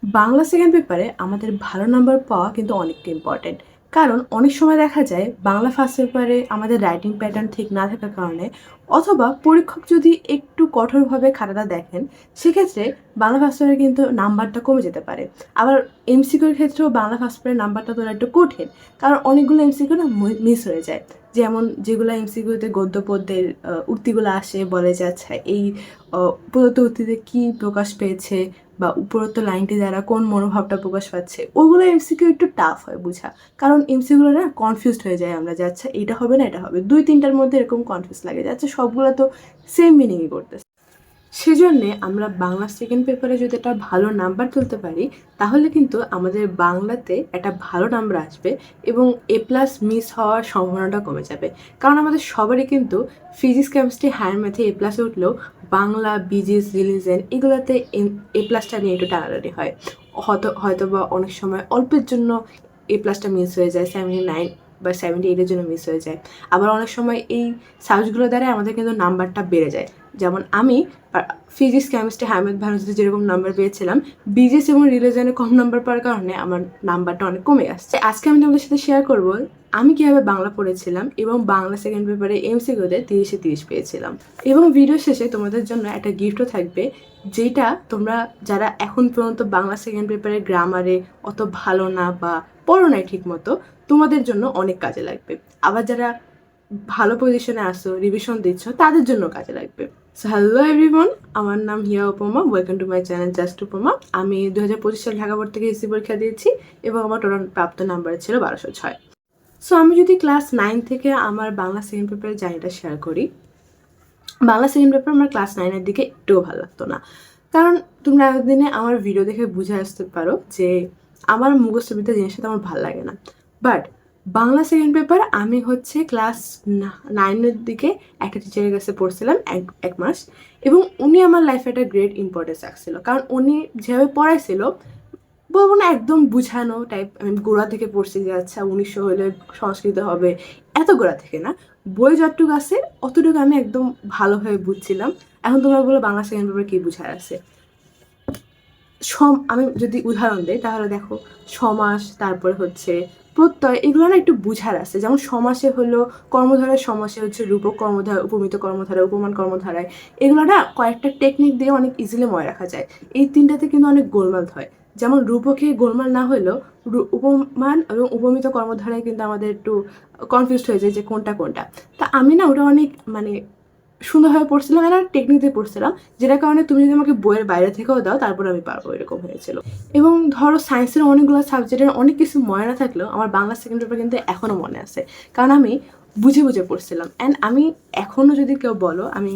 Bangla second পেপারে আমাদের ভালো নাম্বার পাওয়া কিন্তু অনেকটা ইম্পর্টেন্ট। কারণ অনেক সময় দেখা যায় বাংলা ফার্স্ট পেপারে আমাদের রাইটিং প্যাটার্ন ঠিক না থাকার কারণে অথবা পরীক্ষক যদি একটু কঠোরভাবে খাতাটা দেখেন, সেক্ষেত্রে বাংলা ফার্স্ট পেপারে কিন্তু নাম্বারটা কমে যেতে পারে। আবার এমসিকিউর ক্ষেত্রেও বাংলা ফার্স্ট পেপারের নাম্বারটা তোলা একটু কঠিন, কারণ অনেকগুলো এমসিকিউ না মিস হয়ে যায়। যেমন যেগুলো এমসিকিউতে গদ্য পদ্যের উক্তিগুলো আসে, বলে যে আচ্ছা এই প্রদত্ত উক্তিতে কী প্রকাশ পেয়েছে বা উপরোক্ত লাইনটি দ্বারা কোন মনোভাবটা প্রকাশ পাচ্ছে, ওগুলো এমসিকিউ একটু টাফ হয় বোঝা। কারণ এমসিকিউগুলো না কনফিউজড হয়ে যায় আমরা, যে আচ্ছা এটা হবে না এটা হবে, দুই তিনটার মধ্যে এরকম কনফিউজ লাগে যে আচ্ছা সবগুলো তো সেম মিনিংই করতেছে। সেজন্যে আমরা বাংলা সেকেন্ড পেপারে যদি একটা ভালো নাম্বার তুলতে পারি, তাহলে কিন্তু আমাদের বাংলাতে একটা ভালো নাম্বার আসবে এবং এ প্লাস মিস হওয়ার সম্ভাবনাটা কমে যাবে। কারণ আমাদের সবারই কিন্তু ফিজিক্স কেমিস্ট্রি হায়ার ম্যাথে এ প্লাসে উঠলেও বাংলা বিজিএস রিলিজন এগুলোতে এ প্লাসটা নিয়ে একটু টানাটানি হয়। হয়তো বা অনেক সময় অল্পের জন্য এ প্লাসটা মিস হয়ে যায়, 79 বা 78-এর জন্য মিস হয়ে যায়। আবার অনেক সময় এই সাবজেক্টগুলো দ্বারা আমাদের কিন্তু নাম্বারটা বেড়ে যায়। যেমন আমি ফিজিক্স কেমিস্ট্রি হায়ার ভার্সিটি যেরকম নাম্বার পেয়েছিলাম, বিজিএস এবং রিলিজনে কম নাম্বার পাওয়ার কারণে আমার নাম্বারটা অনেক কমে আসছে। আজকে আমি তোমাদের সাথে শেয়ার করব আমি কীভাবে বাংলা পড়েছিলাম এবং বাংলা সেকেন্ড পেপারে এমসিকিউতে 30-এ 30 পেয়েছিলাম। এবং ভিডিও শেষে তোমাদের জন্য একটা গিফটও থাকবে, যেটা তোমরা যারা এখন পর্যন্ত বাংলা সেকেন্ড পেপারে গ্রামারে অত ভালো না বা পড়ো নাই ঠিক মতো, তোমাদের জন্য অনেক কাজে লাগবে। আবার যারা ভালো পজিশনে আসো, রিভিশন দিচ্ছ, তাদের জন্য কাজে লাগবে। সো হ্যালো এভরিওয়ান, আমার নাম হিয়া উপমা। Welcome to my channel just উপমা। আমি 2025 সালে ঢাকা বোর্ড থেকে এসএসসি পরীক্ষা দিয়েছি এবং আমার টোটাল প্রাপ্ত নাম্বার ছিল 1206। সো আমি যদি ক্লাস 9 থেকে আমার বাংলা সেকেন্ড পেপারের জার্নিটা শেয়ার করি, বাংলা সেকেন্ড পেপার আমার ক্লাস 9-এর দিকে একটুও ভালো লাগতো না। কারণ তোমরা এতদিনে আমার ভিডিও দেখে বুঝে আসতে পারো যে আমার মুখস্থবিদ্যা জিনিসটা আমার ভালো লাগে না। বাট বাংলা সেকেন্ড পেপার আমি হচ্ছে ক্লাস 9-এর দিকে একটা টিচারের কাছে পড়ছিলাম এক মাস, এবং উনি আমার লাইফে একটা গ্রেট ইম্পর্টেন্স রাখছিল। কারণ উনি যেভাবে পড়াইছিল, বলবো না একদম বুঝানো টাইপ, আমি গোড়া থেকে পড়ছি যে আচ্ছা 1900 হলে সংস্কৃত হবে, এত গোড়া থেকে না, বই যতটুকু আছে অতটুকু আমি একদম ভালোভাবে বুঝছিলাম। এখন তোমরা বলো বাংলা সেকেন্ড পেপার কী বুঝায় আছে। আমি যদি উদাহরণ দিই তাহলে দেখো, সমাস, তারপরে হচ্ছে প্রত্যয়, এগুলো না একটু বুঝার আছে। যেমন সমাসে হলো কর্মধারায়, সমাসে হচ্ছে রূপক কর্মধারা, উপমিত কর্মধারা, উপমান কর্মধারায়, এগুলো না কয়েকটা টেকনিক দিয়ে অনেক ইজিলি মনে রাখা যায়। এই তিনটাতে কিন্তু অনেক গোলমাল হয়। যেমন রূপকে গোলমাল না হলেও উপমান এবং উপমিত কর্মধারায় কিন্তু আমাদের একটু কনফিউজড হয়ে যায় যে কোনটা কোনটা। তা আমি না ওটা অনেক সুন্দরভাবে পড়ছিলাম, আর টেকনিকে পড়ছিলাম, যেটার কারণে তুমি যদি আমাকে বইয়ের বাইরে থেকেও দাও তারপর আমি পারবো, এরকম হয়েছিল। এবং ধরো সায়েন্সের অনেকগুলো সাবজেক্টের অনেক কিছু মনে না থাকলেও আমার বাংলা সেকেন্ড পেপার কিন্তু এখনও মনে আছে, কারণ আমি বুঝে বুঝে পড়ছিলাম। অ্যান্ড আমি এখনও যদি কেউ বলো, আমি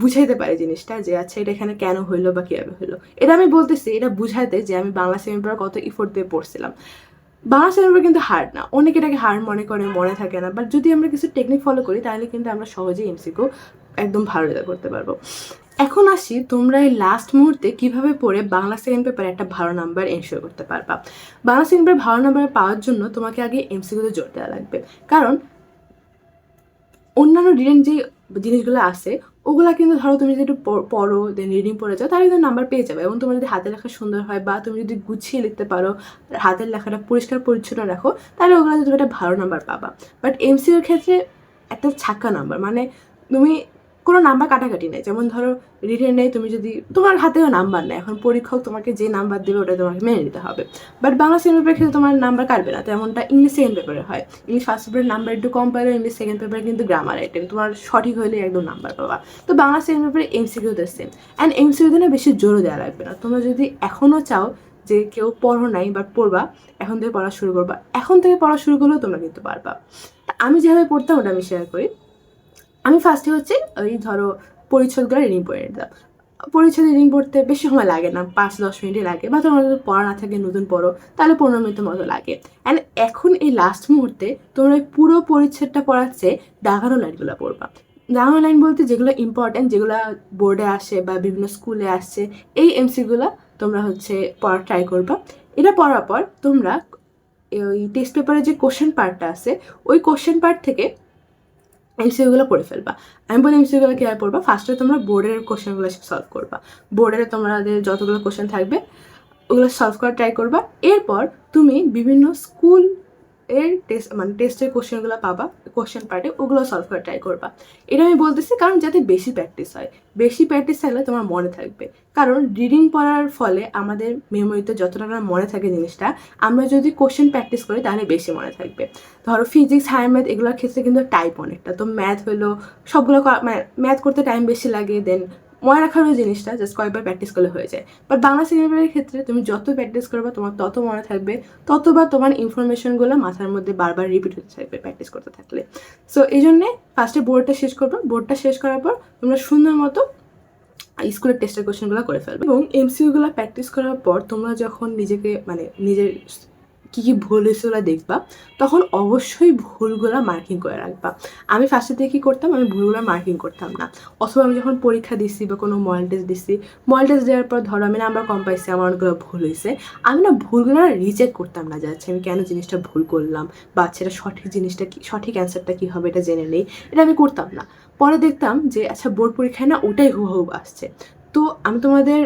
বুঝাইতে পারি জিনিসটা যে আচ্ছা এটা এখানে কেন হইলো বা কীভাবে হইলো। এটা আমি বলতেছি এটা বুঝাইতে যে আমি বাংলা সেকেন্ড পেপার কত ইফোর্ট দিয়ে পড়ছিলাম। বাংলা সেকেন্ড পেপার কিন্তু হার্ড না, অনেকে এটাকে হার্ড মনে করে, মনে থাকে না, বাট যদি আমরা কিছু টেকনিক ফলো করি তাহলে কিন্তু আমরা সহজেই এমসিকিউ একদম ভালো রেজাল্ট করতে পারবো। এখন আসি তোমরা এই লাস্ট মুহূর্তে কিভাবে পড়ে বাংলা সেকেন্ড পেপারে একটা ভালো নাম্বার এনশিওর করতে পারবা। বাংলা সেকেন্ড পেপারে ভালো নাম্বার পাওয়ার জন্য তোমাকে আগে এমসিকিউতে জোর দেওয়া লাগবে। কারণ অন্যান্য রিটেন যে জিনিসগুলো আছে, ওগুলা কিন্তু ধরো তুমি যদি একটু পড়ো, দেন রিডিং পড়ে যাও, তাহলে কিন্তু নাম্বার পেয়ে যাবে। এবং তোমার যদি হাতের লেখা সুন্দর হয় বা তুমি যদি গুছিয়ে লিখতে পারো, হাতের লেখাটা পরিষ্কার পরিচ্ছন্ন রাখো, তাহলে ওগুলোতে তুমি একটা ভালো নাম্বার পাবা। বাট এমসিকিউর ক্ষেত্রে একটা ছাক্কা নাম্বার, তুমি কোনো নাম্বার কাটাকাটি নেই। যেমন ধরো রিটেনে তুমি যদি তোমার হাতেও নাম্বার নেই, এখন পরীক্ষক তোমাকে যে নাম্বার দেবে ওটা তোমাকে মেনে নিতে হবে। বাট বাংলা সেকেন্ড পেপারের ক্ষেত্রে তোমার নাম্বার কাটবে না, তেমনটা ইংলিশ সেকেন্ড পেপারে হয়। ইংলিশ ফার্স্ট পেপারের নাম্বার একটু কম পাইলেও ইংলিশ সেকেন্ড পেপারে কিন্তু গ্রামার আইটেম তোমার সঠিক হলে একদম নাম্বার পাবা। তো বাংলা সেকেন্ড পেপারে এমসিকিউতে সেম। অ্যান্ড এমসিকিউতে না বেশি জোরও দেওয়া লাগবে না। তোমরা যদি এখনও চাও যে কেউ পড়ো নাই বাট পড়বা, এখন থেকে পড়া শুরু করবা, এখন থেকে পড়া শুরু করলেও তোমরা কিন্তু পারবা। আমি যেভাবে পড়তাম ওটা আমি শেয়ার করি। আমি ফার্স্টে হচ্ছে ওই ধরো পরিচ্ছদগুলো রিডিং পড়ে নিতাম। পরিচ্ছদ রিডিং পড়তে বেশি সময় লাগে না, 5-10 মিনিটই লাগে, বা তোমার যদি পড়া না থাকে নতুন পড়ো তাহলে 15 মিনিটের মতো লাগে। অ্যান্ড এখন এই লাস্ট মুহূর্তে তোমরা ওই পুরো পরিচ্ছদটা পড়াচ্ছে দাগানো লাইনগুলো পড়বা। দাগানো লাইন বলতে যেগুলো ইম্পর্ট্যান্ট, যেগুলো বোর্ডে আসে বা বিভিন্ন স্কুলে আসছে, এই এমসিগুলো তোমরা হচ্ছে পড়ার ট্রাই করবা। এটা পড়ার পর তোমরা ওই টেস্ট পেপারের যে কোশ্চেন পার্টটা আছে, ওই কোশ্চেন পার্ট থেকে এমসিকিউগুলো পড়ে ফেলবা। আমি বলি এমসিকিউগুলো কী আর পড়বা, ফার্স্টে তোমরা বোর্ডের কোশ্চেনগুলো সলভ করবা। বোর্ডের তোমাদের যতগুলো কোশ্চেন থাকবে ওগুলো সলভ করা ট্রাই করবা। এরপর তুমি বিভিন্ন স্কুল এর টেস্টের কোশ্চেনগুলো পাবা কোশ্চেন পার্টে, ওগুলো সলভ করা ট্রাই করবা। এটা আমি বলতেছি কারণ যাতে বেশি প্র্যাকটিস হয়, বেশি প্র্যাকটিস থাকলে তোমার মনে থাকবে। কারণ রিডিং পড়ার ফলে আমাদের মেমোরিতে যতটা না মনে থাকে জিনিসটা, আমরা যদি কোশ্চেন প্র্যাকটিস করি তাহলে বেশি মনে থাকবে। ধরো ফিজিক্স, হায়ার ম্যাথ এগুলোর ক্ষেত্রে কিন্তু টাইপ অনেকটা, তো ম্যাথ হলো সবগুলো ম্যাথ করতে টাইম বেশি লাগে, দেন মনে রাখার ওই জিনিসটা জাস্ট কয়েকবার প্র্যাকটিস করলে হয়ে যায়। বাট বাংলা সিনেমার ক্ষেত্রে তুমি যত প্র্যাকটিস করবে তোমার তত মনে থাকবে, ততবার তোমার ইনফরমেশনগুলো মাথার মধ্যে বারবার রিপিট হতে থাকবে প্র্যাকটিস করতে থাকলে। সো এই জন্যে ফার্স্টে বোর্ডটা শেষ করবো, বোর্ডটা শেষ করার পর তোমরা সুন্দর মতো স্কুলের টেস্টের কোশ্চেনগুলো করে ফেলবে এবং এমসিকিউগুলো প্র্যাকটিস করার পর তোমরা যখন নিজেকে নিজের কী কী ভুল হয়েছে ওরা দেখবা, তখন অবশ্যই ভুলগুলো মার্কিং করে রাখবা। আমি ফার্স্টের দিকে কী করতাম, আমি ভুলগুলো মার্কিং করতাম না। অথবা আমি যখন পরীক্ষা দিচ্ছি বা কোনো মডেল টেস্ট দিচ্ছি, মডেল টেস্ট দেওয়ার পর ধরো আমি নাম্বার কম পাইছি, আমার অনেকগুলো ভুল হয়েছে, আমি না ভুলগুলো রিচেক করতাম না, যাচ্ছে আমি কেন জিনিসটা ভুল করলাম বা সেটা সঠিক জিনিসটা কি, সঠিক অ্যান্সারটা কী হবে এটা জেনে নেই, এটা আমি করতাম না। পরে দেখতাম যে আচ্ছা বোর্ড পরীক্ষায় না ওটাই হুবহু আসছে। তো আমি তোমাদের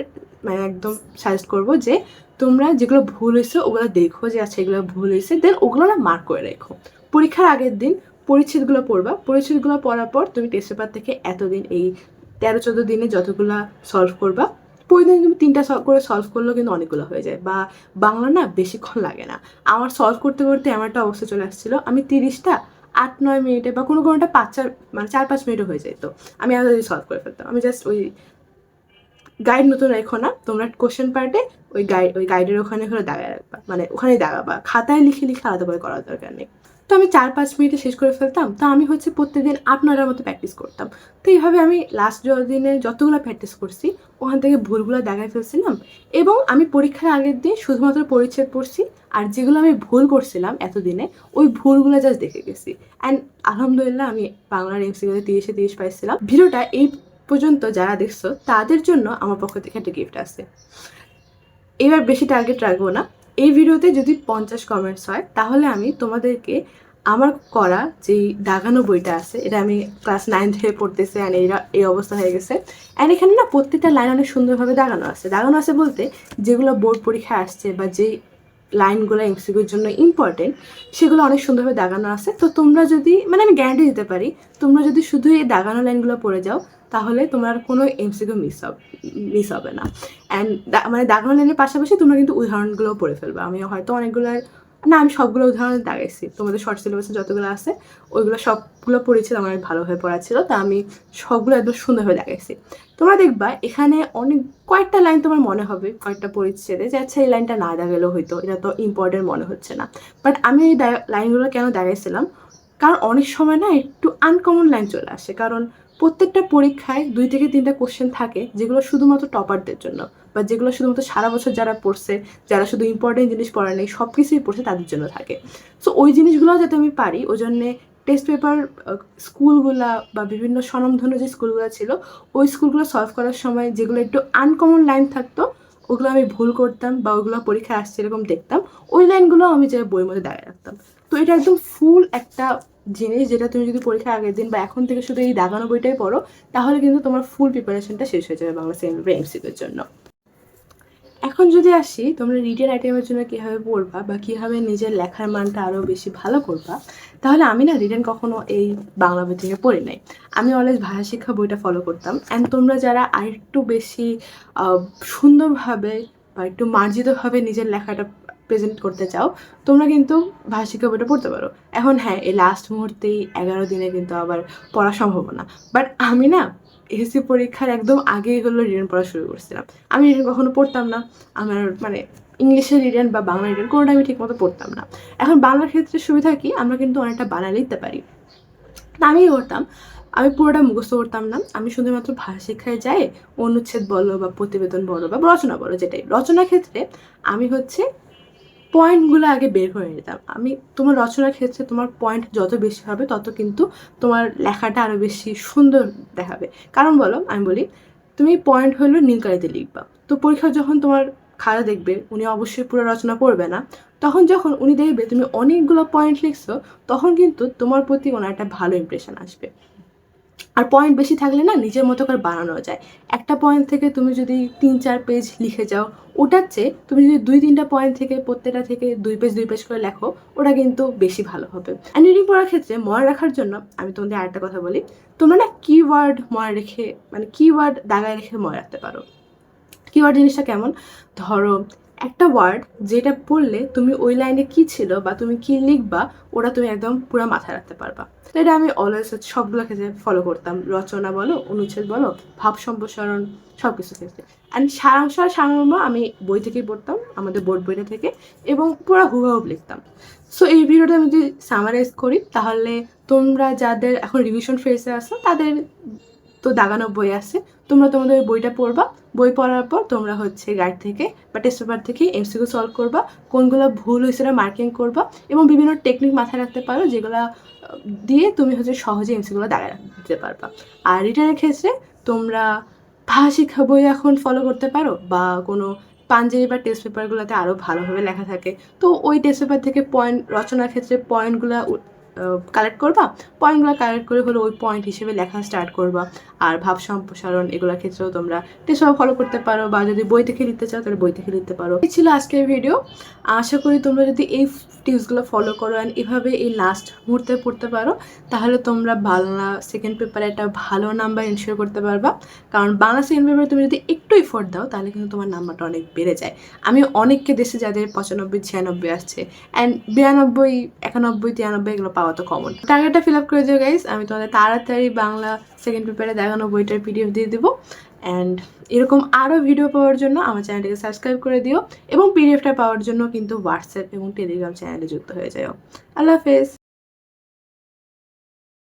একদম সাজেস্ট করবো যে তোমরা যেগুলো ভুল হয়েছে ওগুলো দেখো যে আচ্ছা এগুলো ভুল হয়েছে, দেন ওগুলো না মার্ক করে রেখো। পরীক্ষার আগের দিন পরিচ্ছেদগুলো পড়বা, পরিচ্ছেদগুলো পড়ার পর তুমি টেস্ট পেপার থেকে এতদিন এই 13-14 দিনে যতগুলো সলভ করবা, প্রতিদিন তুমি 3টা করে সলভ করলেও কিন্তু অনেকগুলো হয়ে যায়। বা বাংলা না বেশিক্ষণ লাগে না, আমার সলভ করতে করতে এমন একটা অবস্থা চলে আসছিলো আমি 30টা 8-9 মিনিটে বা কোনোটা 4-5 মিনিটও হয়ে যেত, আমি আরও সলভ করে ফেলতাম। আমি জাস্ট ওই গাইড নতুন রেখো না, তোমরা কোশ্চেন পার্টে ওই গাইডের ওখানে হলে দাগায় রাখবা, ওখানেই দাগাবা, খাতায় লিখে আলাদা করে করার দরকার নেই। তো আমি 4-5 মিনিটে শেষ করে ফেলতাম। তো আমি প্রত্যেকদিন 8-9টার মতো প্র্যাকটিস করতাম। তো এইভাবে আমি লাস্ট দিনে যতগুলো প্র্যাকটিস করছি ওখান থেকে ভুলগুলো দাগায় ফেলছিলাম। এবং আমি পরীক্ষার আগের দিন শুধুমাত্র পরিচ্ছেদ পড়ছি, আর যেগুলো আমি ভুল করছিলাম এতদিনে ওই ভুলগুলো জাস্ট দেখে গেছি। অ্যান্ড আলহামদুলিল্লাহ আমি বাংলার এমসিকিউতে 30-30 পাইছিলাম। ভিডিওটা এই পর্যন্ত যারা দেখছো তাদের জন্য আমার পক্ষ থেকে একটা গিফট আছে। এবার বেশি টার্গেট রাখবো না, এই ভিডিওতে যদি 50 কমেন্টস হয় তাহলে আমি তোমাদেরকে আমার করা যেই দাগানো বইটা আছে, এটা আমি ক্লাস 9 থেকে পড়তেছি অ্যান্ড এই অবস্থা হয়ে গেছে। অ্যান্ড এখানে না প্রত্যেকটা লাইন অনেক সুন্দরভাবে দাগানো আছে বলতে যেগুলো বোর্ড পরীক্ষায় আসছে বা যেই লাইনগুলো এমসিকিউর জন্য ইম্পর্টেন্ট সেগুলো অনেক সুন্দরভাবে দাগানো আছে। তো তোমরা যদি আমি গ্যারান্টি দিতে পারি, তোমরা যদি শুধু এই দাগানো লাইনগুলো পড়ে যাও তাহলে তোমার কোনো এমসিকিউ মিস হবে না। অ্যান্ড দাগানো লাইনের পাশাপাশি তোমরা কিন্তু উদাহরণগুলোও পড়ে ফেলবে। আমি হয়তো আমি সবগুলো উদাহরণ দাগাইছি, তোমাদের শর্ট সিলেবাসে যতগুলো আছে ওইগুলো সবগুলো পড়েছিল, আমার ভালোভাবে পড়া ছিল, তা আমি সবগুলো একদম সুন্দরভাবে দাগাইছি। তোমরা দেখবা এখানে কয়েকটা লাইন তোমার মনে হবে কয়েকটা পরিচ্ছেদে যে আচ্ছা এই লাইনটা না দাগালেও হইতো, এটা তো ইম্পর্টেন্ট মনে হচ্ছে না। বাট আমি এই লাইনগুলো কেন দাগাইছিলাম, কারণ অনেক সময় না একটু আনকমন লাইন চলে আসে। কারণ প্রত্যেকটা পরীক্ষায় 2 থেকে 3টা কোশ্চেন থাকে যেগুলো শুধুমাত্র টপারদের জন্য, বা যেগুলো শুধুমাত্র সারা বছর যারা পড়ছে, যারা শুধু ইম্পর্টেন্ট জিনিস পড়া নেই সব কিছুই পড়ছে তাদের জন্য থাকে। সো ওই জিনিসগুলো যাতে আমি পারি ওই জন্যে টেস্ট পেপার স্কুলগুলা বা বিভিন্ন স্বনামধন্য যে স্কুলগুলো ছিল ওই স্কুলগুলো সলভ করার সময় যেগুলো একটু আনকমন লাইন থাকতো ওগুলো আমি ভুল করতাম বা ওইগুলো পরীক্ষায় আসছে এরকম দেখতাম, ওই লাইনগুলো আমি যে বইয়ের মধ্যে দাঁড়িয়ে রাখতাম। তো এটা একদম ফুল একটা জিনিস যেটা তুমি যদি পরীক্ষার আগের দিন বা এখন থেকে শুধু এই দাগানো বইটাই পড়ো তাহলে কিন্তু তোমার ফুল প্রিপারেশনটা শেষ হয়ে যাবে বাংলা সেকেন্ড পেপার এমসিকিউর জন্য। এখন যদি আসি তোমরা রিটেন আইটেমের জন্য কীভাবে পড়বা বা কীভাবে নিজের লেখার মানটা আরও বেশি ভালো করবা, তাহলে আমি না রিটেন কখনো এই বাংলা বই থেকে পড়ি নাই। আমি অলওয়েজ ভাষা শিক্ষা বইটা ফলো করতাম। অ্যান্ড তোমরা যারা আরেকটু বেশি সুন্দরভাবে বা একটু মার্জিতভাবে নিজের লেখাটা প্রেজেন্ট করতে চাও তোমরা কিন্তু ভাষা শিক্ষা বইটা পড়তে পারো। এখন হ্যাঁ এই লাস্ট মুহূর্তেই 11 দিনে কিন্তু আবার পড়া সম্ভব না, বাট আমি না এসএসসি পরীক্ষার একদম আগেই রিটেন পড়া শুরু করছিলাম। আমি রিটেন কখনো পড়তাম না, আমার ইংলিশের রিটেন বা বাংলা রিটেন কোনোটা আমি ঠিক মতো পড়তাম না। এখন বাংলার ক্ষেত্রে সুবিধা কি, আমরা কিন্তু অনেকটা বানান লিখতে পারি। তা আমি করতাম, আমি পুরোটা মুখস্থ করতাম না, আমি শুধুমাত্র ভাষা শিক্ষায় যাই অনুচ্ছেদ বলো বা প্রতিবেদন বলো বা রচনা বলো যেটাই, রচনার ক্ষেত্রে আমি পয়েন্টগুলো আগে বের করে নিতাম। তোমার রচনার ক্ষেত্রে তোমার পয়েন্ট যত বেশি হবে তত কিন্তু তোমার লেখাটা আরও বেশি সুন্দর দেখাবে। কারণ আমি বলি তুমি পয়েন্ট হলো নীলকালিতে লিখবা, তো পরীক্ষা যখন তোমার খাতা দেখবে উনি অবশ্যই পুরো রচনা পড়বে না, তখন যখন উনি দেখবে তুমি অনেকগুলো পয়েন্ট লিখছো তখন কিন্তু তোমার প্রতি ওনার একটা ভালো ইমপ্রেশন আসবে। আর পয়েন্ট বেশি থাকলে না নিজের মতো করে বানানো যায়। একটা পয়েন্ট থেকে তুমি যদি ৩-৪ পেজ লিখে যাও, ওটার চেয়ে তুমি যদি ২-৩টা পয়েন্ট থেকে প্রত্যেকটা থেকে ২ পেজ ২ পেজ করে লেখো, ওটা কিন্তু বেশি ভালো হবে। অ্যান্ড রিডিং পড়ার ক্ষেত্রে মনে রাখার জন্য আমি তোমাদের আরেকটা কথা বলি, তোমরা না কিওয়ার্ড মনে রেখে মানে কিওয়ার্ড দাগায় রেখে মনে রাখতে পারো। কিওয়ার্ড জিনিসটা কেমন, ধরো একটা ওয়ার্ড যেটা পড়লে তুমি ওই লাইনে কি ছিল বা তুমি কি লিখবা ওটা তুমি একদম পুরো মাথায় রাখতে পারবা। তো এটা আমি অলওয়েজ সবগুলো ক্ষেত্রে ফলো করতাম, রচনা বলো, অনুচ্ছেদ বলো, ভাব সম্প্রসারণ, সব কিছু ক্ষেত্রে। অ্যান্ড সারাংশ আর সারমর্ম আমি বই থেকেই পড়তাম, আমাদের বোর্ড বইটা থেকে, এবং পুরো হুবহু লিখতাম। সো এই ভিডিওটা আমি যদি সামারাইজ করি, তাহলে তোমরা যাদের এখন রিভিশন ফেজে আসো তাদের তো দাগানো বই আছে, তোমরা তোমাদের বইটা পড়বা, বই পড়ার পর তোমরা হচ্ছে গাইড থেকে বা টেস্ট পেপার থেকে এমসিকিউ সলভ করবা, কোনগুলো ভুল হয়েছে মার্কিং করবা, এবং বিভিন্ন টেকনিক মাথায় রাখতে পারো যেগুলো দিয়ে তুমি হচ্ছে সহজে এমসিকিউগুলো দাগায় দিতে পারবা। আর রিটার্নের ক্ষেত্রে তোমরা ভাষা শিক্ষা বই এখন ফলো করতে পারো, বা কোনো পাঞ্জেরি বা টেস্ট পেপারগুলোতে আরও ভালোভাবে লেখা থাকে, তো ওই টেস্ট পেপার থেকে পয়েন্ট রচনার ক্ষেত্রে পয়েন্টগুলো কালেক্ট করবা, পয়েন্টগুলো কালেক্ট করে হলো ওই পয়েন্ট হিসেবে লেখা স্টার্ট করবা। আর ভাব সম্প্রসারণ এগুলোর ক্ষেত্রেও তোমরা টেস্ট ফলো করতে পারো, বা যদি বই থেকে লিখতে চাও তাহলে বই থেকে লিখতে পারো। এই ছিল আজকের ভিডিও। আশা করি তোমরা যদি এই টিপসগুলো ফলো করো অ্যান্ড এভাবে এই লাস্ট মুহূর্তে পড়তে পারো, তাহলে তোমরা বাংলা সেকেন্ড পেপারে একটা ভালো নাম্বার এনশিওর করতে পারবা। কারণ বাংলা সেকেন্ড পেপারে তুমি যদি একটু এফোর্ট দাও তাহলে কিন্তু তোমার নাম্বারটা অনেক বেড়ে যায়। আমি অনেককে দেশে যাদের 95-96 আসছে, অ্যান্ড 92, 91, 93 এগুলো পাওয়া তো কমন। টার্গেটটা ফিল আপ করে দিও গাইস, আমি তোমাদের তাড়াতাড়ি বাংলা সেকেন্ড পেপারে দেখানো বইটার পিডিএফ দিয়ে দেবো। অ্যান্ড এরকম আরও ভিডিও পাওয়ার জন্য আমার চ্যানেলটিকে সাবস্ক্রাইব করে দিও, এবং পিডিএফটা পাওয়ার জন্য কিন্তু হোয়াটসঅ্যাপ এবং টেলিগ্রাম চ্যানেলে যুক্ত হয়ে যাও। আল্লাহ হাফেজ।